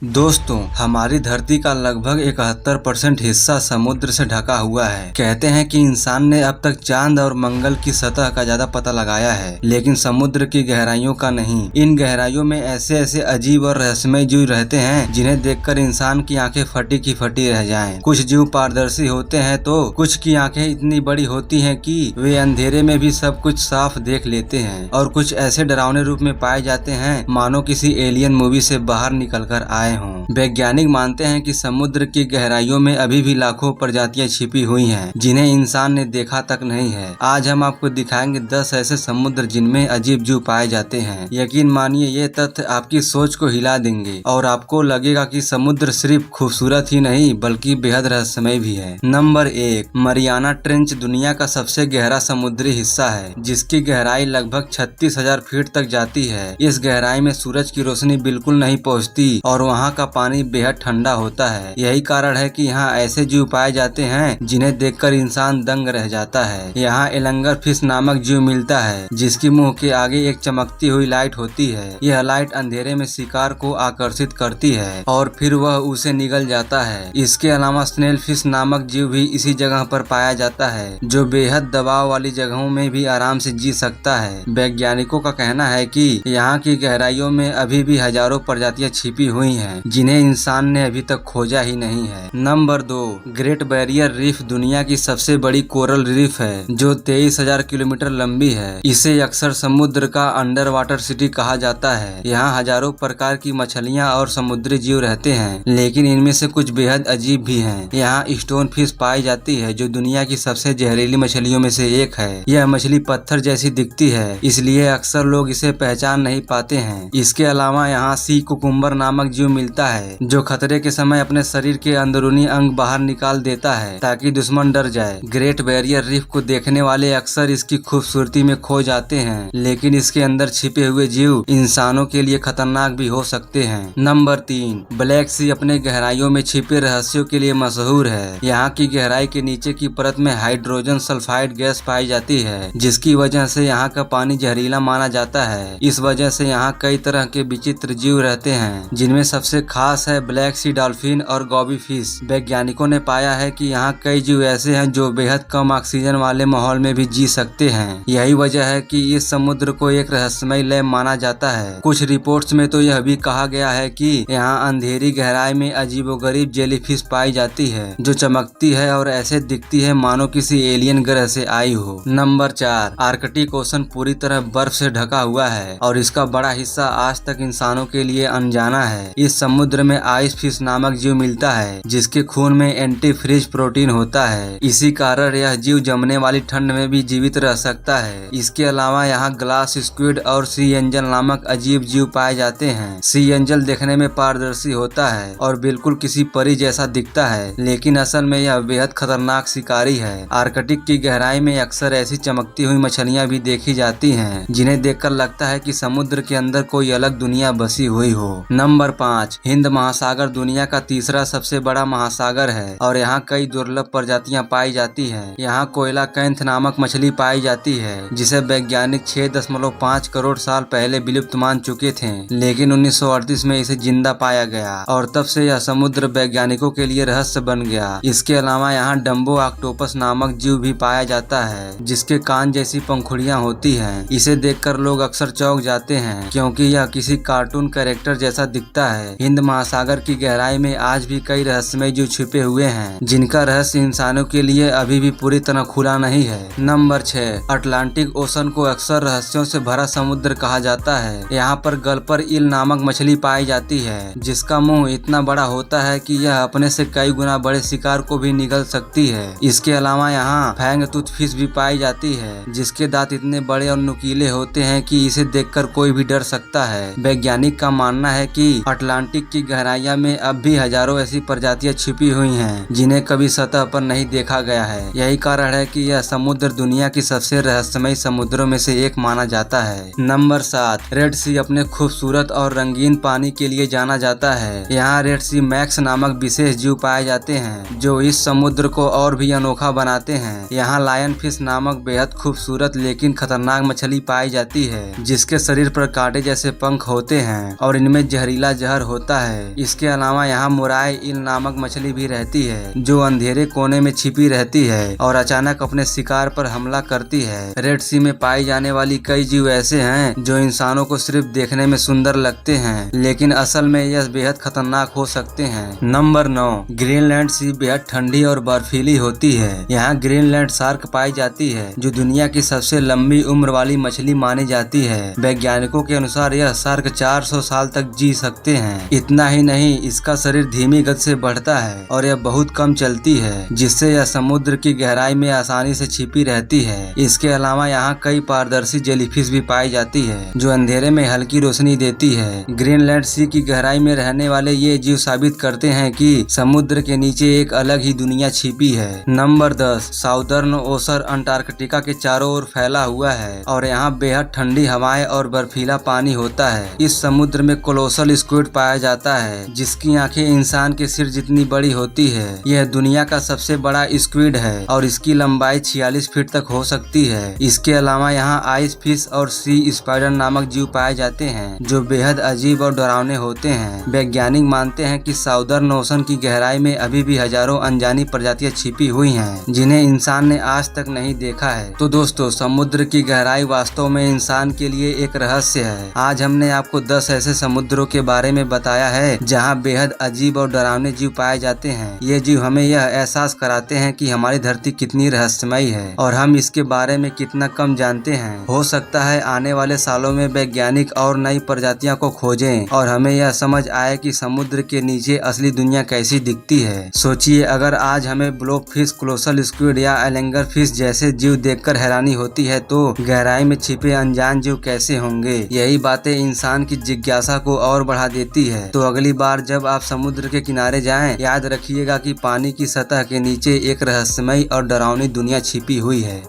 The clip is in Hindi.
दोस्तों, हमारी धरती का लगभग 71% हिस्सा समुद्र से ढका हुआ है। कहते हैं कि इंसान ने अब तक चांद और मंगल की सतह का ज्यादा पता लगाया है, लेकिन समुद्र की गहराइयों का नहीं। इन गहराइयों में ऐसे ऐसे अजीब और रहस्यमय जीव रहते हैं जिन्हें देखकर इंसान की आंखें फटी की फटी रह जाएं। कुछ जीव पारदर्शी होते हैं तो कुछ की आंखें इतनी बड़ी होती हैं कि वे अंधेरे में भी सब कुछ साफ देख लेते हैं, और कुछ ऐसे डरावने रूप में पाए जाते हैं मानो किसी एलियन मूवी से बाहर निकलकर आए हों। वैज्ञानिक मानते हैं कि समुद्र की गहराइयों में अभी भी लाखों प्रजातियां छिपी हुई हैं, जिन्हें इंसान ने देखा तक नहीं है। आज हम आपको दिखाएंगे 10 ऐसे समुद्र जिनमें अजीब जीव पाए जाते हैं। यकीन मानिए, ये तथ्य आपकी सोच को हिला देंगे और आपको लगेगा कि समुद्र सिर्फ खूबसूरत ही नहीं बल्कि बेहद रहस्यमय भी है। नंबर 1, मरियाना ट्रेंच दुनिया का सबसे गहरा समुद्री हिस्सा है, जिसकी गहराई लगभग 36,000 फीट तक जाती है। इस गहराई में सूरज की रोशनी बिल्कुल नहीं पहुँचती और वहाँ का पानी बेहद ठंडा होता है। यही कारण है कि यहाँ ऐसे जीव पाए जाते हैं जिन्हें देखकर इंसान दंग रह जाता है। यहाँ एलंगर फिश नामक जीव मिलता है, जिसकी मुंह के आगे एक चमकती हुई लाइट होती है। यह लाइट अंधेरे में शिकार को आकर्षित करती है और फिर वह उसे निगल जाता है। इसके अलावा स्नेल फिश नामक जीव भी इसी जगह पर पाया जाता है, जो बेहद दबाव वाली जगहों में भी आराम से जी सकता है। वैज्ञानिकों का कहना है कि यहाँ की गहराइयों में अभी भी हजारों प्रजातियां छिपी हुई हैं, जिन्हें इंसान ने अभी तक खोजा ही नहीं है। नंबर 2, ग्रेट बैरियर रीफ दुनिया की सबसे बड़ी कोरल रीफ है, जो 23,000 किलोमीटर लंबी है। इसे अक्सर समुद्र का अंडर वाटर सिटी कहा जाता है। यहाँ हजारों प्रकार की मछलियाँ और समुद्री जीव रहते हैं, लेकिन इनमें से कुछ बेहद अजीब भी हैं। यहाँ स्टोन फिश पाई जाती है, जो दुनिया की सबसे जहरीली मछलियों में से एक है। यह मछली पत्थर जैसी दिखती है, इसलिए अक्सर लोग इसे पहचान नहीं पाते हैं। इसके अलावा यहाँ सी कुकुम्बर नामक जीव मिलता है, जो खतरे के समय अपने शरीर के अंदरूनी अंग बाहर निकाल देता है ताकि दुश्मन डर जाए। ग्रेट बैरियर रीफ को देखने वाले अक्सर इसकी खूबसूरती में खो जाते हैं, लेकिन इसके अंदर छिपे हुए जीव इंसानों के लिए खतरनाक भी हो सकते हैं। नंबर 3, ब्लैक सी अपने गहराइयों में छिपे रहस्यों के लिए मशहूर है। यहाँ की गहराई के नीचे की परत में हाइड्रोजन सल्फाइड गैस पाई जाती है, जिसकी वजह से यहाँ का पानी जहरीला माना जाता है। इस वजह से यहाँ कई तरह के विचित्र जीव रहते हैं, जिनमें सबसे खास है ब्लैक सी डॉल्फिन और गॉबी फिश। वैज्ञानिकों ने पाया है कि यहाँ कई जीव ऐसे हैं जो बेहद कम ऑक्सीजन वाले माहौल में भी जी सकते हैं। यही वजह है कि इस समुद्र को एक रहस्यमय लैब माना जाता है। कुछ रिपोर्ट्स में तो यह भी कहा गया है कि यहाँ अंधेरी गहराई में अजीबोगरीब जेलीफिश पाई जाती है, जो चमकती है और ऐसे दिखती है मानो किसी एलियन ग्रह से आई हो। नंबर 4, आर्कटिक ओशन पूरी तरह बर्फ से ढका हुआ है और इसका बड़ा हिस्सा आज तक इंसानों के लिए अनजाना है। इस समुद्र में आइस फिश नामक जीव मिलता है, जिसके खून में एंटी फ्रीज प्रोटीन होता है। इसी कारण यह जीव जमने वाली ठंड में भी जीवित रह सकता है। इसके अलावा यहाँ ग्लास स्क्विड और सी एंजल नामक अजीब जीव पाए जाते हैं। सी एंजल देखने में पारदर्शी होता है और बिल्कुल किसी परी जैसा दिखता है, लेकिन असल में यह बेहद खतरनाक शिकारी है। आर्कटिक की गहराई में अक्सर ऐसी चमकती हुई मछलियाँ भी देखी जाती हैं, जिन्हें देखकर लगता है कि समुद्र के अंदर कोई अलग दुनिया बसी हुई हो। नंबर 5, हिंद महासागर दुनिया का तीसरा सबसे बड़ा महासागर है और यहाँ कई दुर्लभ प्रजातियां पाई जाती हैं। यहाँ कोयला कैंथ नामक मछली पाई जाती है, जिसे वैज्ञानिक 6.5 करोड़ साल पहले विलुप्त मान चुके थे, लेकिन 1938 में इसे जिंदा पाया गया और तब से यह समुद्र वैज्ञानिकों के लिए रहस्य बन गया। इसके अलावा यहाँ डम्बो ऑक्टोपस नामक जीव भी पाया जाता है, जिसके कान जैसी पंखुड़ियां होती हैं। इसे देखकर लोग अक्सर चौंक जाते हैं, क्योंकि यह किसी कार्टून कैरेक्टर जैसा दिखता है। हिंद महासागर की गहराई में आज भी कई रहस्यमय जीव छिपे हुए हैं, जिनका रहस्य इंसानों के लिए अभी भी पूरी तरह खुला नहीं है। नंबर 6, अटलांटिक ओशन को अक्सर रहस्यों से भरा समुद्र कहा जाता है। यहाँ पर गल्पर ईल नामक मछली पाई जाती है, जिसका मुंह इतना बड़ा होता है कि यह अपने से कई गुना बड़े शिकार को भी निगल सकती है। इसके अलावा यहाँ फैंगटूथ फिश भी पाई जाती है, जिसके दांत इतने बड़े और नुकीले होते हैं कि इसे देखकर कोई भी डर सकता है। वैज्ञानिक का मानना है कि अटलांटिक की गहराइयां में अब भी हजारों ऐसी प्रजातियां छिपी हुई हैं, जिन्हें कभी सतह पर नहीं देखा गया है। यही कारण है कि यह समुद्र दुनिया की सबसे रहस्यमय समुद्रों में से एक माना जाता है। नंबर 7, रेड सी अपने खूबसूरत और रंगीन पानी के लिए जाना जाता है। यहाँ रेड सी मैक्स नामक विशेष जीव पाए जाते हैं, जो इस समुद्र को और भी अनोखा बनाते हैं। यहाँ लायन फिश नामक बेहद खूबसूरत लेकिन खतरनाक मछली पाई जाती है, जिसके शरीर पर कांटे जैसे पंख होते हैं और इनमें जहरीला जहर होता है। इसके अलावा यहाँ मुराई ईल नामक मछली भी रहती है जो अंधेरे कोने में छिपी रहती है और अचानक अपने शिकार पर हमला करती है। रेड सी में पाई जाने वाली कई जीव ऐसे हैं जो इंसानों को सिर्फ देखने में सुंदर लगते हैं, लेकिन असल में यह बेहद खतरनाक हो सकते हैं। नंबर 9, ग्रीनलैंड सी बेहद ठंडी और बर्फीली होती है। यहाँ ग्रीनलैंड शार्क पाई जाती है जो दुनिया की सबसे लंबी उम्र वाली मछली मानी जाती है। वैज्ञानिकों के अनुसार यह शार्क 400 साल तक जी सकते हैं। इतना ही नहीं, इसका शरीर धीमी गति से बढ़ता है और यह बहुत कम चलती है, जिससे यह समुद्र की गहराई में आसानी से छिपी रहती है। इसके अलावा यहाँ कई पारदर्शी जेलीफिश भी पाई जाती है जो अंधेरे में हल्की रोशनी देती है। ग्रीनलैंड सी की गहराई में रहने वाले ये जीव साबित करते हैं कि समुद्र के नीचे एक अलग ही दुनिया छिपी है। नंबर 10, साउदर्न ओशन अंटार्कटिका के चारों ओर फैला हुआ है और यहाँ बेहद ठंडी हवाएं और बर्फीला पानी होता है। इस समुद्र में कोलोसल स्क्विड पाया जाता है जिसकी आंखें इंसान के सिर जितनी बड़ी होती है। यह दुनिया का सबसे बड़ा स्क्विड है और इसकी लंबाई 46 फीट तक हो सकती है। इसके अलावा यहाँ आइस फिश और सी स्पाइडर नामक जीव पाए जाते हैं जो बेहद अजीब और डरावने होते हैं। वैज्ञानिक मानते हैं कि साउदर्न ओशन की गहराई में अभी भी हजारों अनजानी प्रजातियां छिपी हुई हैं जिन्हें इंसान ने आज तक नहीं देखा है। तो दोस्तों, समुद्र की गहराई वास्तव में इंसान के लिए एक रहस्य है। आज हमने आपको 10 ऐसे समुद्रों के बारे में बताया है जहां बेहद अजीब और डरावने जीव पाए जाते हैं। ये जीव हमें यह एहसास कराते हैं कि हमारी धरती कितनी रहस्यमयी है और हम इसके बारे में कितना कम जानते हैं। हो सकता है आने वाले सालों में वैज्ञानिक और नई प्रजातियों को खोजें और हमें यह समझ आए कि समुद्र के नीचे असली दुनिया कैसी दिखती है। सोचिए, अगर आज हमें ब्लोब फिश, कोलोसल स्क्विड या एलेंगर फिश जैसे जीव देखकर हैरानी होती है तो गहराई में छिपे अनजान जीव कैसे होंगे। यही बातें इंसान की जिज्ञासा को और बढ़ा देती है। तो अगली बार जब आप समुद्र के किनारे जाएं, याद रखिएगा कि पानी की सतह के नीचे एक रहस्यमयी और डरावनी दुनिया छिपी हुई है।